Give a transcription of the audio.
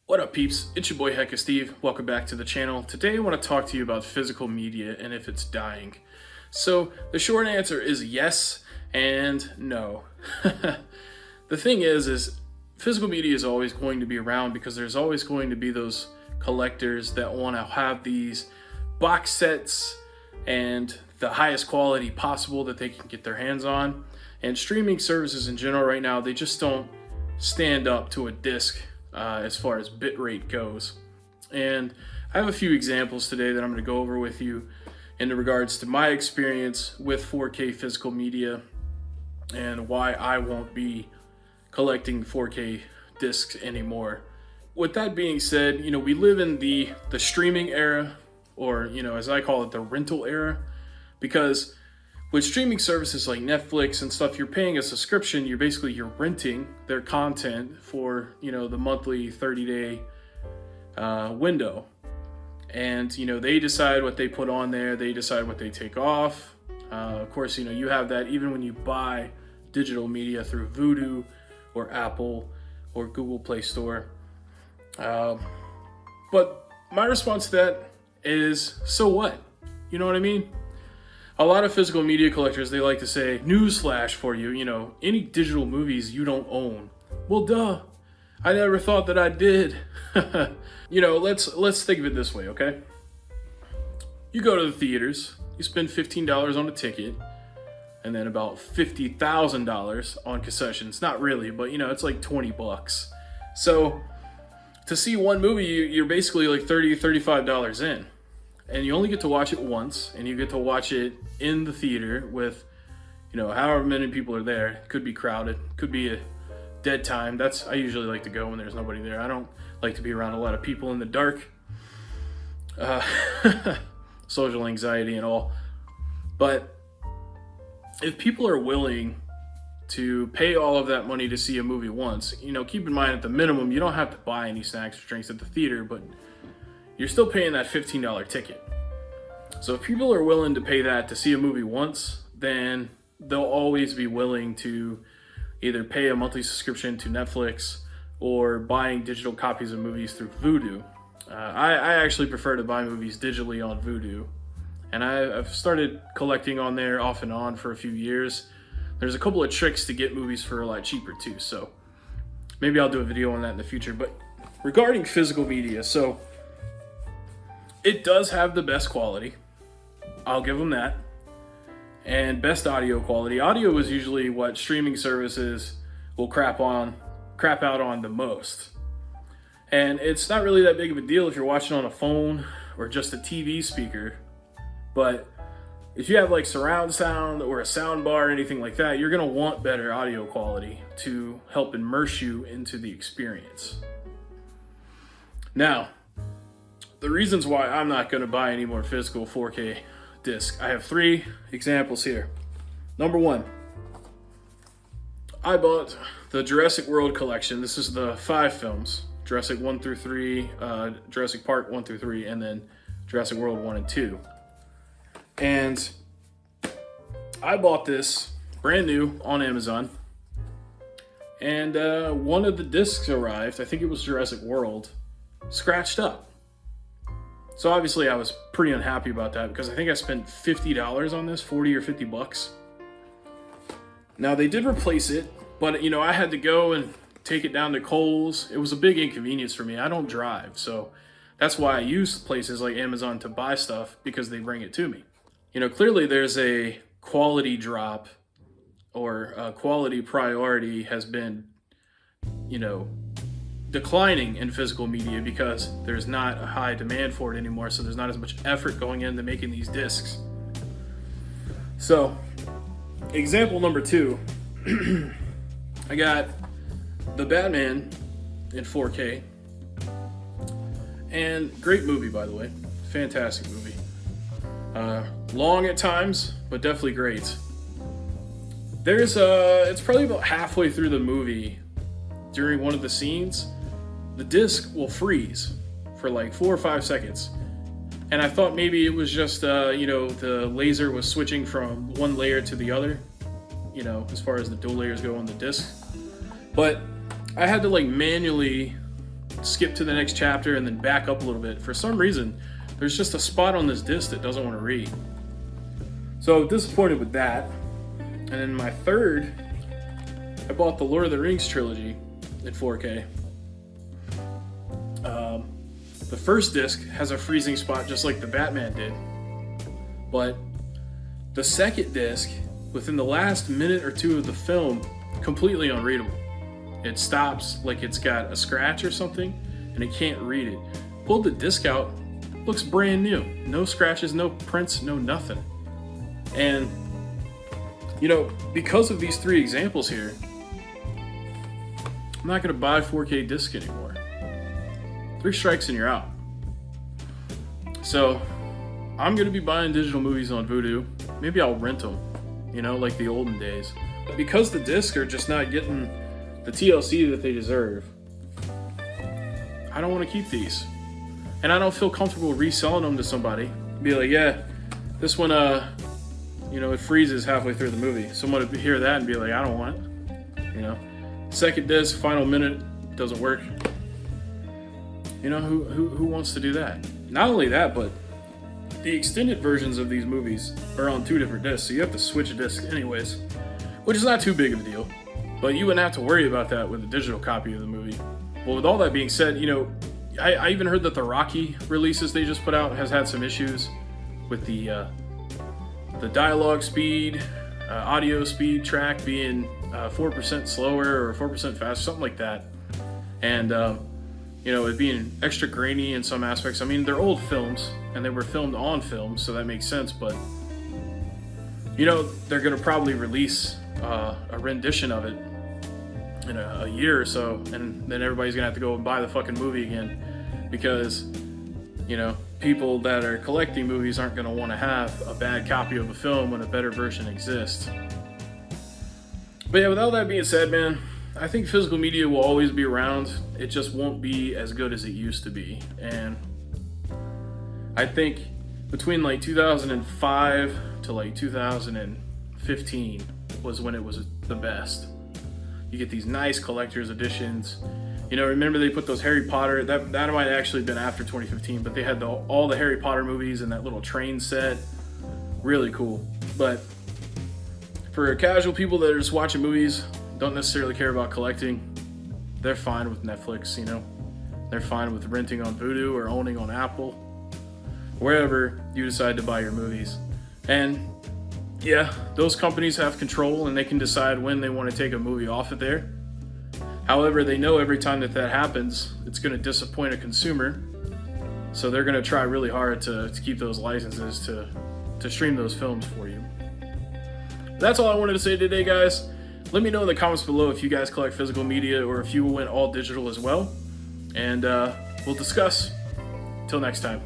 What up, peeps? It's your boy Heckin. Welcome back to the channel. Today I want to talk to you about physical media and if it's dying. So the short answer is yes and no. The thing is physical media is always going to be around because there's always going to be those collectors that want to have these box sets and the highest quality possible that they can get their hands on. And streaming services in general right now, they just don't stand up to a disc as far as bitrate goes. And I have a few examples today that I'm going to go over with you in regards to my experience with 4K physical media and why I won't be collecting 4K discs anymore. With that being said, we live in the streaming era, or as I call it, the rental era, because with streaming services like Netflix and stuff, you're paying a subscription. You're renting their content for the monthly 30-day window, and they decide what they put on there. They decide what they take off. Of course, you have that even when you buy digital media through Vudu or Apple or Google Play Store. But my response to that is, so what? You know what I mean? A lot of physical media collectors, they like to say, newsflash for you, any digital movies you don't own. Well, duh. I never thought that I did. Let's think of it this way, okay? You go to the theaters, you spend $15 on a ticket, and then about $50,000 on concessions. Not really, but it's like $20. So to see one movie, you're basically like $30, $35 in. And you only get to watch it once, and you get to watch it in the theater with, however many people are there. It could be crowded, could be a dead time. I usually like to go when there's nobody there. I don't like to be around a lot of people in the dark. Social anxiety and all. But if people are willing to pay all of that money to see a movie once, keep in mind at the minimum, you don't have to buy any snacks or drinks at the theater, but you're still paying that $15 ticket. So if people are willing to pay that to see a movie once, then they'll always be willing to either pay a monthly subscription to Netflix or buying digital copies of movies through Vudu. I actually prefer to buy movies digitally on Vudu, and I've started collecting on there off and on for a few years. There's a couple of tricks to get movies for a lot cheaper too, so maybe I'll do a video on that in the future. But regarding physical media, so it does have the best quality. I'll give them that. And best audio quality. Audio is usually what streaming services will crap out on the most. And it's not really that big of a deal if you're watching on a phone or just a TV speaker. But if you have like surround sound or a sound bar or anything like that, you're going to want better audio quality to help immerse you into the experience. Now, the reasons why I'm not going to buy any more physical 4K discs, I have 3 examples here. Number 1, I bought the Jurassic World collection. This is the 5 films, Jurassic 1 through 3, Jurassic Park 1 through 3, and then Jurassic World 1 and 2. And I bought this brand new on Amazon. And one of the discs arrived, I think it was Jurassic World, scratched up. So obviously I was pretty unhappy about that because I think I spent $50 on this, 40 or 50 bucks. Now they did replace it, but I had to go and take it down to Kohl's. It was a big inconvenience for me. I don't drive, so that's why I use places like Amazon to buy stuff, because they bring it to me. Clearly there's a quality drop, or a quality priority has been, declining in physical media because there's not a high demand for it anymore, so there's not as much effort going into making these discs. So, example number 2, I got The Batman in 4K, and great movie, by the way, fantastic movie. Long at times, but definitely great. It's probably about halfway through the movie, during one of the scenes, the disc will freeze for like 4 or 5 seconds. And I thought maybe it was just, the laser was switching from one layer to the other, as far as the dual layers go on the disc. But I had to like manually skip to the next chapter and then back up a little bit. For some reason, there's just a spot on this disc that doesn't want to read. So disappointed with that. And then my third, I bought the Lord of the Rings trilogy in 4K. The first disc has a freezing spot just like the Batman did. But the second disc, within the last minute or two of the film, completely unreadable. It stops like it's got a scratch or something, and it can't read it. Pulled the disc out, looks brand new. No scratches, no prints, no nothing. And, you know, because of these three examples here, I'm not gonna buy 4K disc anymore. 3 strikes and you're out. So, I'm gonna be buying digital movies on Vudu. Maybe I'll rent them, you know, like the olden days. But because the discs are just not getting the TLC that they deserve, I don't want to keep these. And I don't feel comfortable reselling them to somebody. Be like, yeah, this one, you know, it freezes halfway through the movie. Someone would hear that and be like, I don't want it. You know, second disc, final minute, doesn't work. You know, who wants to do that? Not only that, but the extended versions of these movies are on 2 different discs, so you have to switch a disc anyways, which is not too big of a deal. But you wouldn't have to worry about that with a digital copy of the movie. Well, with all that being said, you know, I even heard that the Rocky releases they just put out has had some issues with the dialogue speed, audio speed track being 4% slower or 4% faster, something like that. And, you know, it being extra grainy in some aspects. I mean, they're old films, and they were filmed on film, so that makes sense. But, you know, they're going to probably release a rendition of it in a year or so, and then everybody's going to have to go and buy the fucking movie again because, you know, people that are collecting movies aren't going to want to have a bad copy of a film when a better version exists. But yeah, with all that being said, man, I think physical media will always be around. It just won't be as good as it used to be. And I think between like 2005 to like 2015 was when it was the best. You get these nice collector's editions. You know, remember they put those Harry Potter, that might have actually been after 2015, but they had all the Harry Potter movies and that little train set. Really cool. But for casual people that are just watching movies, don't necessarily care about collecting, they're fine with Netflix, you know. They're fine with renting on Vudu or owning on Apple, wherever you decide to buy your movies. And yeah, those companies have control and they can decide when they want to take a movie off of there. However, they know every time that happens, it's going to disappoint a consumer. So they're going to try really hard to keep those licenses to stream those films for you. That's all I wanted to say today, guys. Let me know in the comments below if you guys collect physical media or if you went all digital as well. And we'll discuss. Till next time.